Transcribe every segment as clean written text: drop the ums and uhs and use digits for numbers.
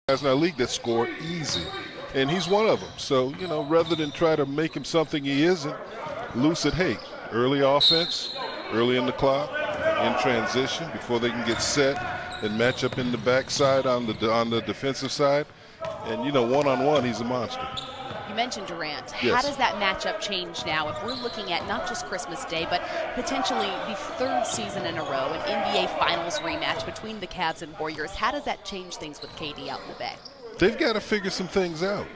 guys in our league that score easy, and he's one of them. So, rather than try to make him something he isn't, loose it, hey, early offense, early in the clock, in transition, before they can get set and match up in the backside on the defensive side. And, one-on-one, he's a monster. You mentioned Durant. Yes. How does that matchup change now if we're looking at not just Christmas Day, but potentially the third season in a row, an NBA Finals rematch between the Cavs and Warriors? How does that change things with KD out in the Bay? They've got to figure some things out,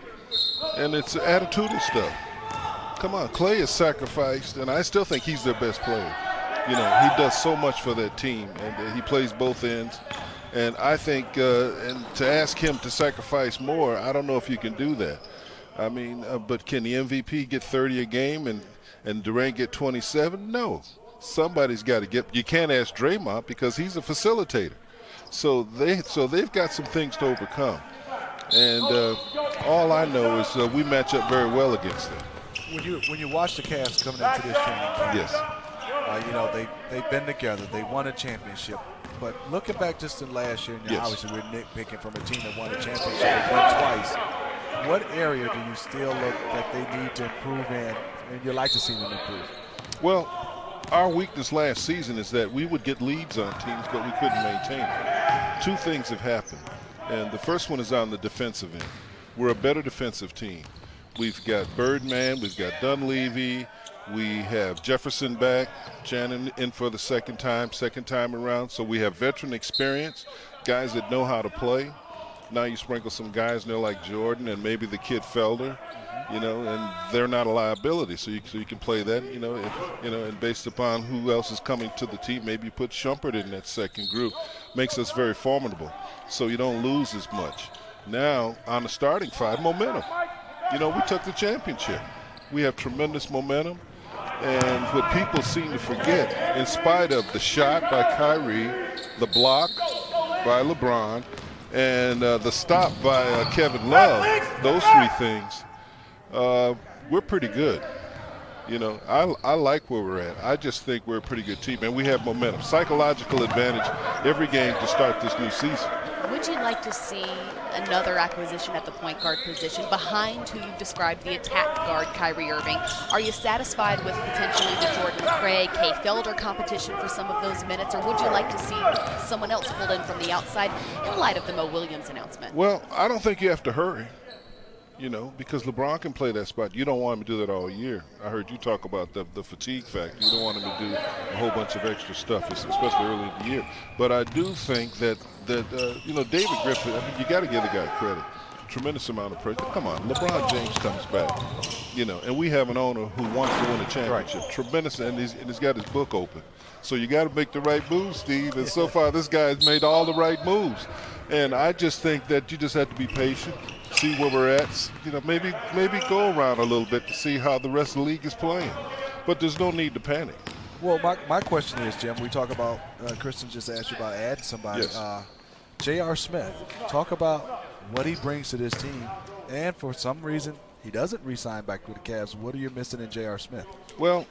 and it's attitudinal stuff. Come on, Clay is sacrificed, and I still think he's their best player. He does so much for that team, and he plays both ends. And I think, and to ask him to sacrifice more, I don't know if you can do that. I mean, but can the MVP get 30 a game and Durant get 27? No. Somebody's got to get. You can't ask Draymond because he's a facilitator. So they've got some things to overcome. And all I know is we match up very well against them. When you watch the Cavs coming into this training camp, yes, they've been together. They won a championship. But looking back just in last year, yes, obviously we're nitpicking from a team that won a championship and won twice. What area do you still look that they need to improve in, and you'd like to see them improve? Well, our weakness last season is that we would get leads on teams, but we couldn't maintain them. Two things have happened, and the first one is on the defensive end. We're a better defensive team. We've got Birdman, we've got Dunleavy, we have Jefferson back, Shannon in for the second time around. So we have veteran experience, guys that know how to play. Now you sprinkle some guys in there like Jordan and maybe the kid Felder, and they're not a liability. So you can play that, and based upon who else is coming to the team, maybe you put Shumpert in that second group. Makes us very formidable, so you don't lose as much. Now on the starting five, momentum. We took the championship. We have tremendous momentum. And what people seem to forget, in spite of the shot by Kyrie, the block by LeBron, and the stop by Kevin Love, those three things, we're pretty good. I like where we're at. I just think we're a pretty good team, and we have momentum. Psychological advantage every game to start this new season. Would you like to see another acquisition at the point guard position behind who you've described the attack guard, Kyrie Irving? Are you satisfied with potentially the Jordan Craig, Kay Felder competition for some of those minutes, or would you like to see someone else pulled in from the outside in light of the Mo Williams announcement? Well, I don't think you have to hurry, because LeBron can play that spot. You don't want him to do that all year. I heard you talk about the fatigue factor. You don't want him to do a whole bunch of extra stuff, especially early in the year. But I do think that David Griffin, you got to give the guy credit. Tremendous amount of pressure. Come on, LeBron James comes back, and we have an owner who wants to win a championship. Right. Tremendous, and he's got his book open. So you got to make the right moves, Steve. And so far, this guy's made all the right moves. And I just think that you just have to be patient, see where we're at. Maybe go around a little bit to see how the rest of the league is playing. But there's no need to panic. Well, my question is, Jim, we talk about, Kristen just asked you about adding somebody. Yes. J.R. Smith, talk about what he brings to this team. And for some reason, he doesn't re-sign back with the Cavs. What are you missing in J.R. Smith? Well,